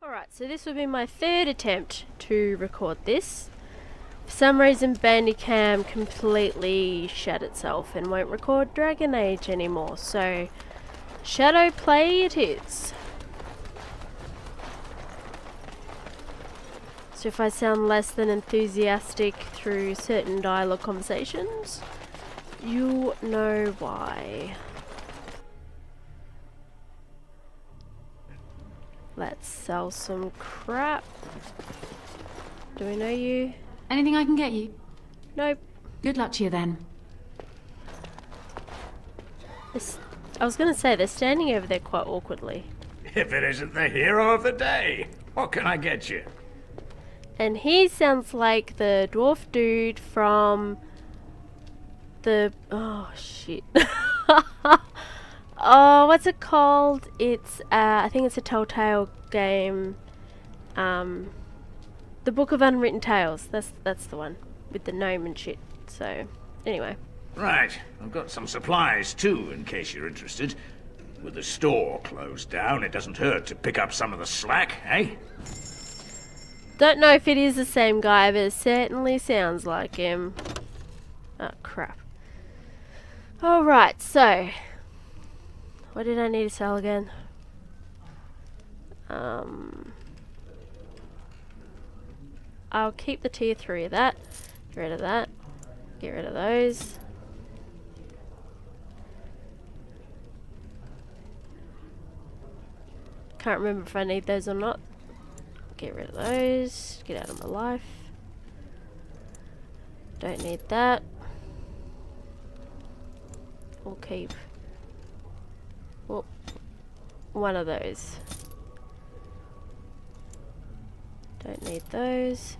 Alright, so this will be my third attempt to record this. For some reason Bandicam completely shut itself and won't record Dragon Age anymore, so shadow play it is. So if I sound less than enthusiastic through certain dialogue conversations, you'll know why. Let's sell some crap. Do we know you? Anything I can get you? Nope. Good luck to you then. I was gonna say, they're standing over there quite awkwardly. If it isn't the hero of the day, what can I get you? And he sounds like the dwarf dude from the... oh, shit. Oh, what's it called? It's, I think it's a Telltale game. The Book of Unwritten Tales. That's the one. With the gnome and shit. So, anyway. Right, I've got some supplies too, in case you're interested. With the store closed down, it doesn't hurt to pick up some of the slack, eh? Don't know if it is the same guy, but it certainly sounds like him. Oh, crap. Alright, so... what did I need to sell again? I'll keep the tier 3 of that. Get rid of that. Get rid of those. Can't remember if I need those or not. Get rid of those. Get out of my life. Don't need that. We'll keep... well, one of those. Don't need those.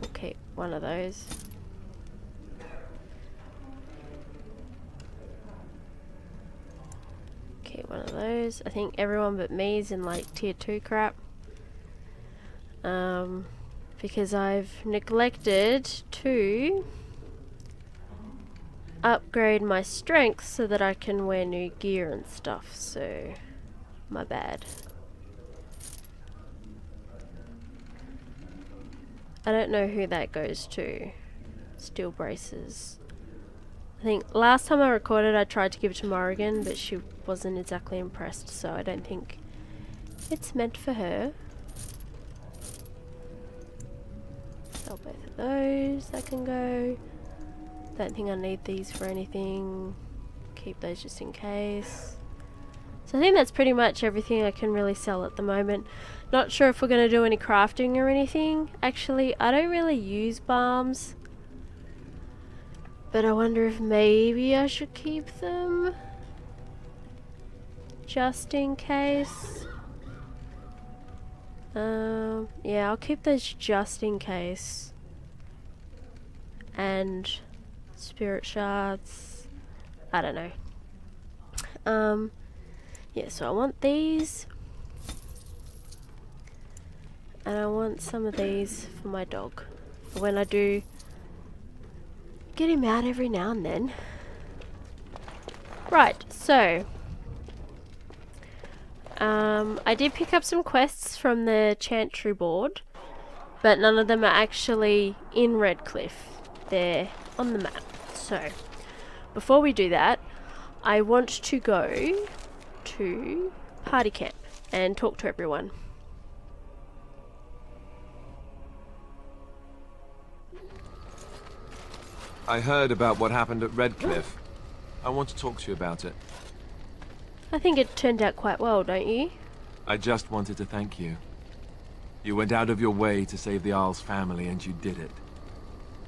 We'll keep one of those. Keep one of those. I think everyone but me is in like tier 2 crap. Because I've neglected to upgrade my strength so that I can wear new gear and stuff, so my bad. I don't know who that goes to. Steel braces. I think last time I recorded I tried to give it to Morrigan, but she wasn't exactly impressed, so I don't think it's meant for her. Sell both of those, that can go. Don't think I need these for anything. Keep those just in case. So I think that's pretty much everything I can really sell at the moment. Not sure if we're going to do any crafting or anything. Actually, I don't really use balms. But I wonder if maybe I should keep them. Just in case. Yeah, I'll keep those just in case. And... spirit shards. I don't know. Yeah, so I want these. And I want some of these for my dog. For when I do get him out every now and then. Right, so I did pick up some quests from the Chantry board, but none of them are actually in Redcliffe. They're on the map. So, before we do that, I want to go to party camp and talk to everyone. I heard about what happened at Redcliffe. I want to talk to you about it. I think it turned out quite well, don't you? I just wanted to thank you. You went out of your way to save the Isle's family, and you did it.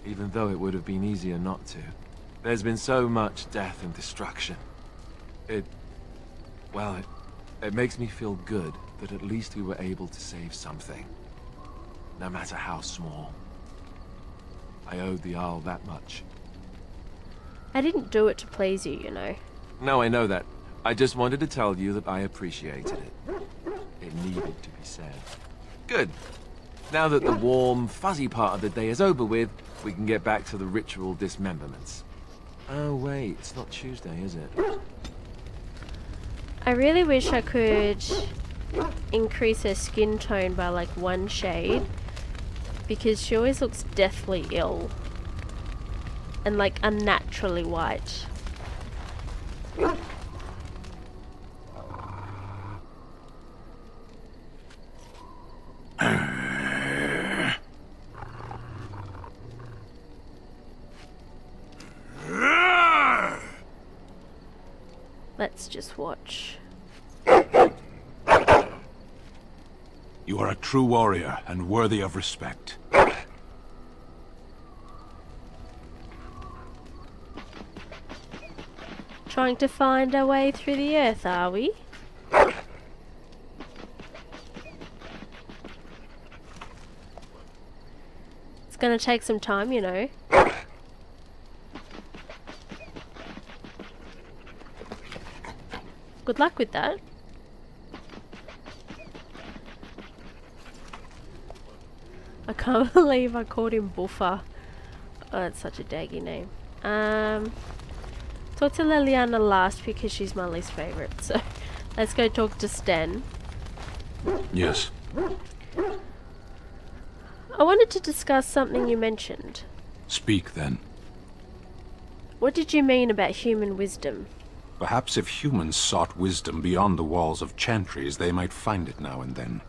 Even though it would have been easier not to. There's been so much death and destruction. It makes me feel good that at least we were able to save something. No matter how small. I owed the Isle that much. I didn't do it to please you, you know. No, I know that. I just wanted to tell you that I appreciated it. It needed to be said. Good. Now that the warm, fuzzy part of the day is over with, we can get back to the ritual dismemberments. Oh wait, it's not Tuesday, is it? I really wish I could increase her skin tone by like 1 shade, because she always looks deathly ill and like unnaturally white. Let's just watch. You are a true warrior and worthy of respect. Trying to find our way through the earth, are we? It's gonna take some time, you know. Good luck with that. I can't believe I called him Buffer. Oh, that's such a daggy name. Talk to Liliana last because she's my least favourite. So let's go talk to Sten. Yes. I wanted to discuss something you mentioned. Speak then. What did you mean about human wisdom? Perhaps if humans sought wisdom beyond the walls of chantries, they might find it now and then.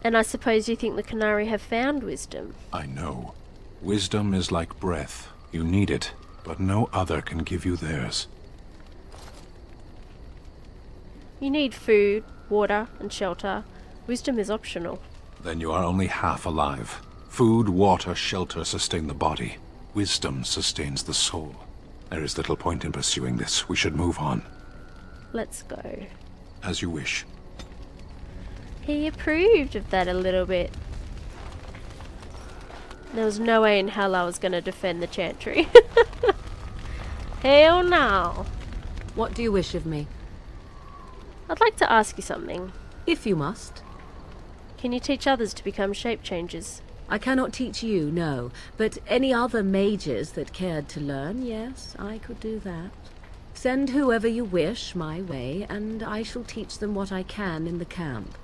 And I suppose you think the Canary have found wisdom? I know. Wisdom is like breath. You need it, but no other can give you theirs. You need food, water, and shelter. Wisdom is optional. Then you are only half alive. Food, water, shelter sustain the body. Wisdom sustains the soul. There is little point in pursuing this. We should move on. Let's go. As you wish. He approved of that a little bit. There was no way in hell I was going to defend the Chantry. Hell no. What do you wish of me? I'd like to ask you something. If you must. Can you teach others to become shape changers? I cannot teach you, no. But any other mages that cared to learn, yes, I could do that. Send whoever you wish my way, and I shall teach them what I can in the camp,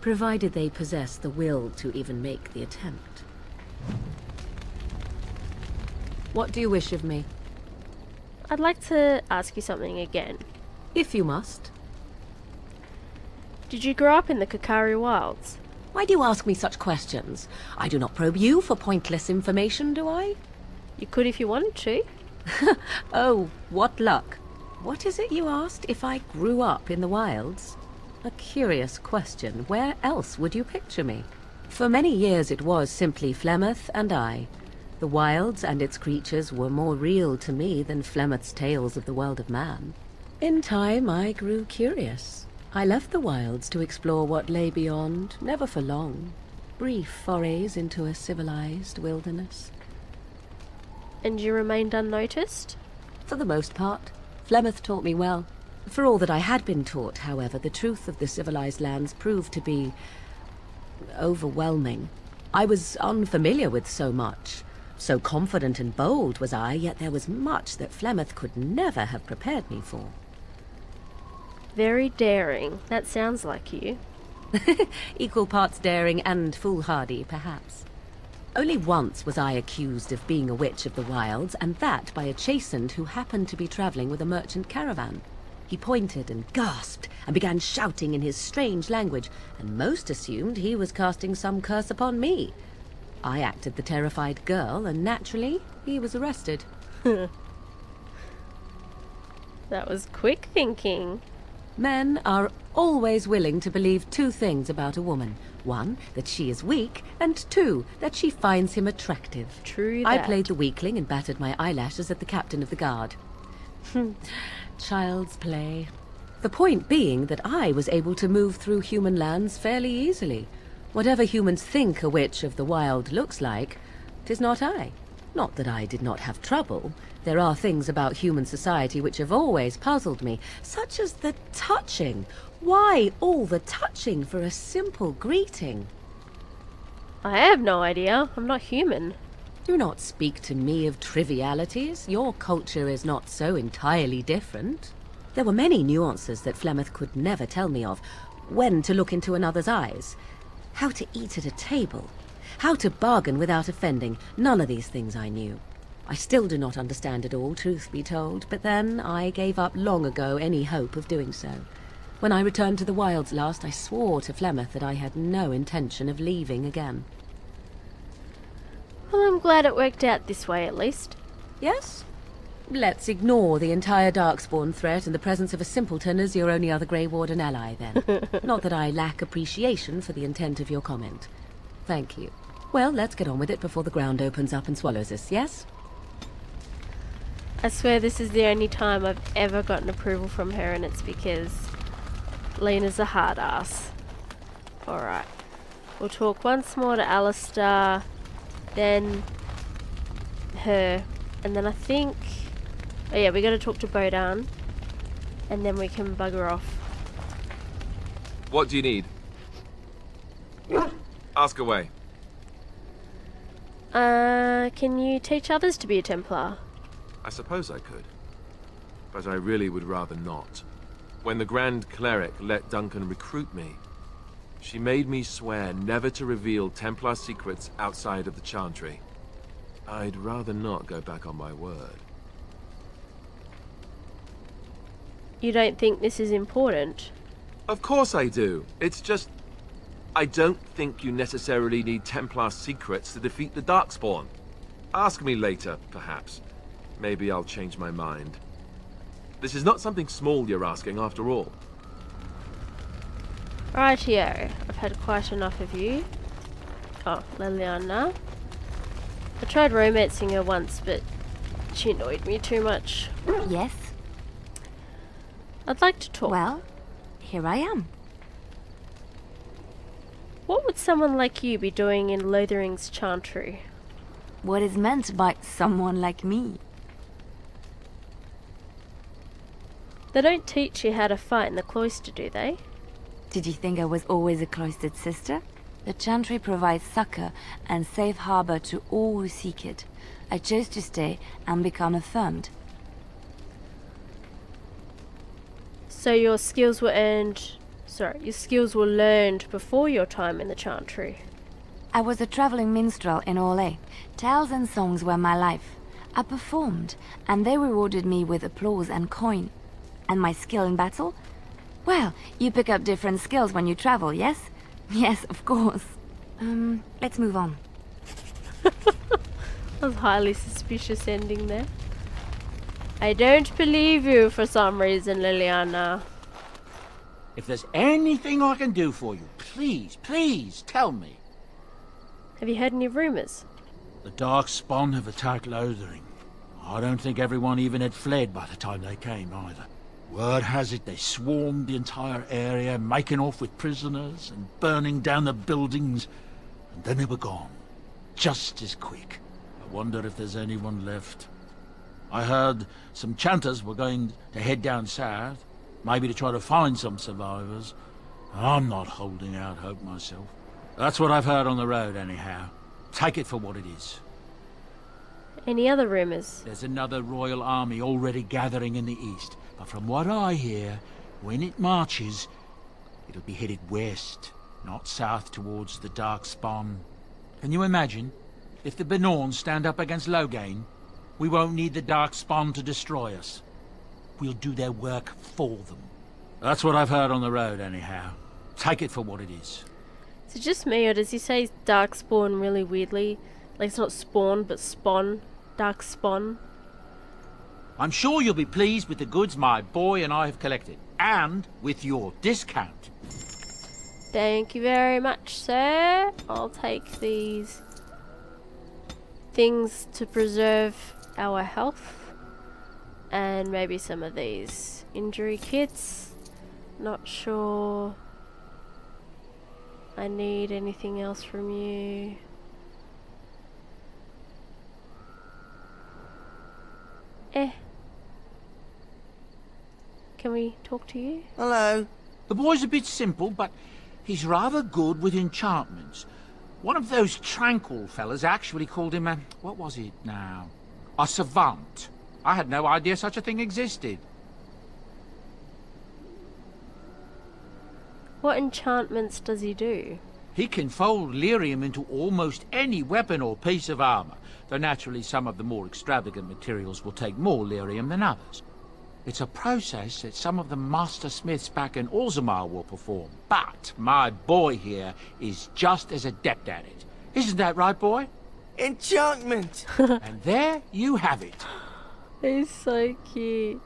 provided they possess the will to even make the attempt. What do you wish of me? I'd like to ask you something again. If you must. Did you grow up in the Kakari Wilds? Why do you ask me such questions? I do not probe you for pointless information, do I? You could if you wanted to. Oh, what luck. What is it you asked, if I grew up in the wilds? A curious question. Where else would you picture me? For many years it was simply Flemeth and I. The wilds and its creatures were more real to me than Flemeth's tales of the world of man. In time I grew curious. I left the wilds to explore what lay beyond, never for long. Brief forays into a civilized wilderness. And you remained unnoticed? For the most part. Flemeth taught me well. For all that I had been taught, however, the truth of the civilized lands proved to be overwhelming. I was unfamiliar with so much. So confident and bold was I, yet there was much that Flemeth could never have prepared me for. Very daring. That sounds like you. Equal parts daring and foolhardy, perhaps. Only once was I accused of being a witch of the wilds, and that by a chastened who happened to be traveling with a merchant caravan. He pointed and gasped and began shouting in his strange language, and most assumed he was casting some curse upon me. I acted the terrified girl, and naturally, he was arrested. That was quick thinking. Men are always willing to believe two things about a woman. One, that she is weak, and two, that she finds him attractive. True I that. played the weakling and battered my eyelashes at the captain of the guard. Child's play. The point being that I was able to move through human lands fairly easily. Whatever humans think a witch of the wild looks like, 'tis not I. Not that I did not have trouble. There are things about human society which have always puzzled me, such as the touching. Why all the touching for a simple greeting? I have no idea. I'm not human. Do not speak to me of trivialities. Your culture is not so entirely different. There were many nuances that Flemeth could never tell me of. when to look into another's eyes, how to eat at a table, how to bargain without offending. None of these things I knew. I still do not understand it all, truth be told, but then I gave up long ago any hope of doing so. When I returned to the wilds last, I swore to Flemeth that I had no intention of leaving again. Well, I'm glad it worked out this way at least. Yes? Let's ignore the entire Darkspawn threat in the presence of a simpleton as your only other Grey Warden ally, then. Not that I lack appreciation for the intent of your comment. Thank you. Well, let's get on with it before the ground opens up and swallows us, yes? I swear this is the only time I've ever gotten approval from her, and it's because Lyna's a hard ass. Alright. We'll talk once more to Alistair, then her, and then I think... Oh yeah, we gotta talk to Bodan, and then we can bugger off. What do you need? Ask away. Can you teach others to be a Templar? I suppose I could. But I really would rather not. When the Grand Cleric let Duncan recruit me, she made me swear never to reveal Templar secrets outside of the Chantry. I'd rather not go back on my word. You don't think this is important? Of course I do. It's just... I don't think you necessarily need Templar secrets to defeat the Darkspawn. Ask me later, perhaps. Maybe I'll change my mind. This is not something small you're asking, after all. Rightio, I've had quite enough of you. Oh, Liliana. I tried romancing her once, but she annoyed me too much. Yes? I'd like to talk. Well, here I am. What would someone like you be doing in Lothering's Chantry? What is meant by someone like me? They don't teach you how to fight in the cloister, do they? Did you think I was always a cloistered sister? The Chantry provides succor and safe harbor to all who seek it. I chose to stay and become affirmed. So your skills were learned before your time in the Chantry. I was a traveling minstrel in Orlais. Tales and songs were my life. I performed, and they rewarded me with applause and coin. And my skill in battle? Well, you pick up different skills when you travel, yes? Yes, of course. Let's move on. That was highly suspicious ending there. I don't believe you for some reason, Liliana. If there's anything I can do for you, please, please tell me. Have you heard any rumours? The Darkspawn have attacked Lothering. I don't think everyone even had fled by the time they came, either. Word has it they swarmed the entire area, making off with prisoners and burning down the buildings, and then they were gone. Just as quick. I wonder if there's anyone left. I heard some chanters were going to head down south, maybe to try to find some survivors. I'm not holding out hope myself. That's what I've heard on the road, anyhow. Take it for what it is. Any other rumours? There's another royal army already gathering in the east, but from what I hear, when it marches, it'll be headed west, not south towards the Darkspawn. Can you imagine? If the Benorn stand up against Loghain, we won't need the Darkspawn to destroy us. We'll do their work for them. That's what I've heard on the road, anyhow. Take it for what it is. Is it just me, or does he say Darkspawn really weirdly? Like it's not spawn, but spawn. Darkspawn. I'm sure you'll be pleased with the goods my boy and I have collected, and with your discount. Thank you very much, sir. I'll take these things to preserve our health, and maybe some of these injury kits. Not sure I need anything else from you. Can we talk to you? Hello. The boy's a bit simple, but he's rather good with enchantments. One of those tranquil fellas actually called him a... what was it now? A savant. I had no idea such a thing existed. What enchantments does he do? He can fold lyrium into almost any weapon or piece of armor, though naturally some of the more extravagant materials will take more lyrium than others. It's a process that some of the master smiths back in Orzammar will perform, but my boy here is just as adept at it. Isn't that right, boy? Enchantment! And there you have it. He's so cute.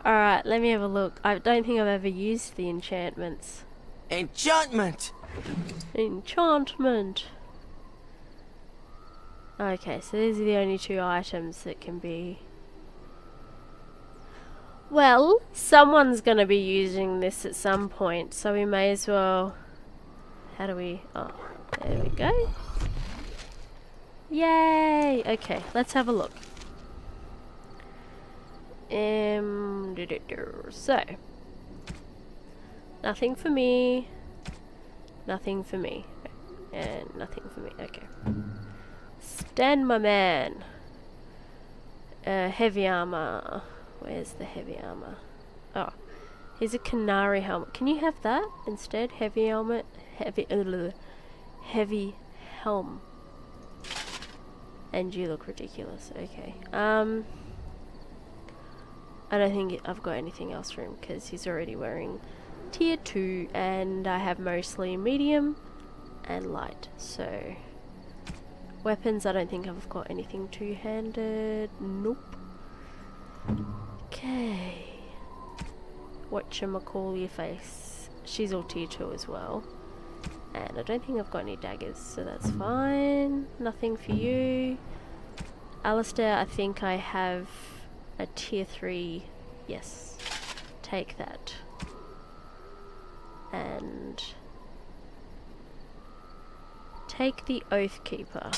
Alright, let me have a look. I don't think I've ever used the enchantments. Enchantment! Enchantment! Okay, so these are the only 2 items that can be... Well, someone's gonna be using this at some point, so we may as well... How do we... Oh, there we go. Yay! Okay, let's have a look. So, nothing for me, nothing for me, and nothing for me. Okay. Stand, my man. Heavy armor. Where's the heavy armor? Oh, here's a canary helmet. Can you have that instead? Heavy helmet. Heavy helm. And you look ridiculous. Okay. I don't think I've got anything else for him because he's already wearing tier 2 and I have mostly medium and light. So weapons, I don't think I've got anything two-handed. Nope. Okay. Whatchamacall your face. She's all tier 2 as well. And I don't think I've got any daggers, so that's fine. Nothing for you. Alistair, I think I have a tier 3. Yes. Take that. And take the Oathkeeper.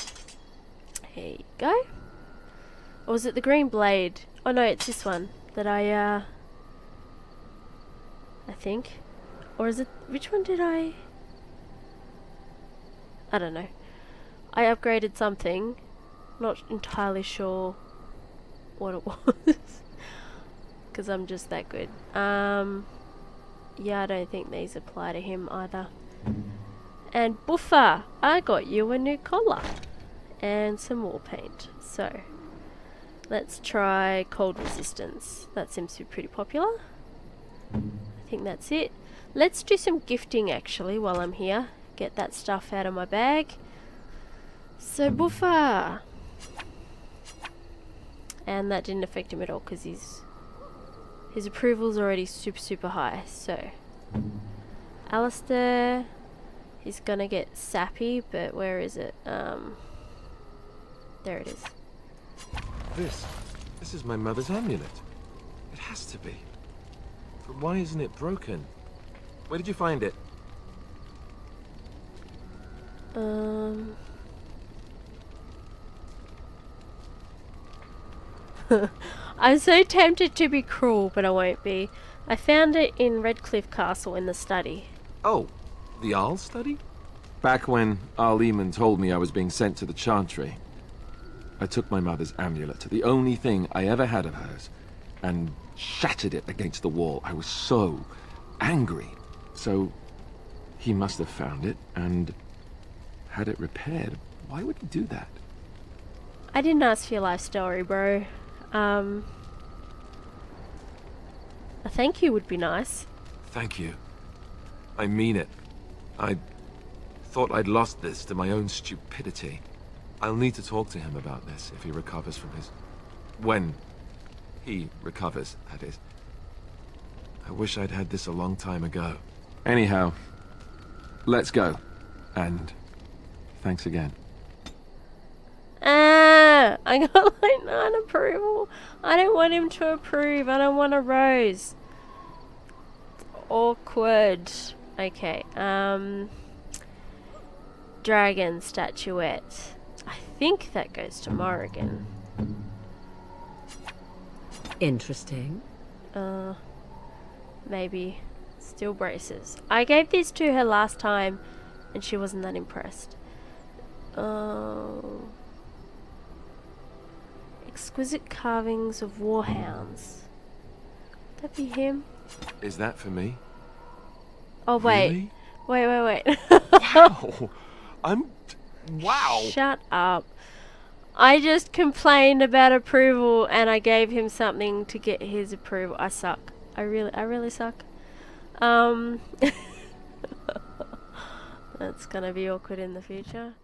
Here you go. Or was it the green blade? Oh no, it's this one that I think. Or is it, which one did I don't know. I upgraded something. Not entirely sure what it was. Because I'm just that good. Yeah, I don't think these apply to him either. And Buffer, I got you a new collar. And some war paint. So, let's try cold resistance. That seems to be pretty popular. I think that's it. Let's do some gifting actually while I'm here. Get that stuff out of my bag. So Buffer. And that didn't affect him at all because his approval's already super high. So Alistair, he's gonna get sappy, but where is it? There it is. This is my mother's amulet. It has to be. But why isn't it broken? Where did you find it? I'm so tempted to be cruel, but I won't be. I found it in Redcliffe Castle in the study. Oh, the Arl study? Back when Arl Eamon told me I was being sent to the Chantry, I took my mother's amulet, the only thing I ever had of hers, and shattered it against the wall. I was so angry. So he must have found it and had it repaired. Why would he do that? I didn't ask for your life story, bro. A thank you would be nice. Thank you. I mean it. I thought I'd lost this to my own stupidity. I'll need to talk to him about this if he recovers from his... When he recovers, that is. I wish I'd had this a long time ago. Anyhow, let's go. And thanks again. I got like 9 approval. I don't want him to approve. I don't want a rose. Awkward. Okay, dragon statuette. I think that goes to Morrigan. Interesting. Maybe steel braces. I gave these to her last time and she wasn't that impressed. Exquisite carvings of warhounds. Would that be him? Is that for me? Oh wait. Really? Wait. Wow. Wow. Shut up. I just complained about approval and I gave him something to get his approval. I suck. I really suck. That's gonna be awkward in the future.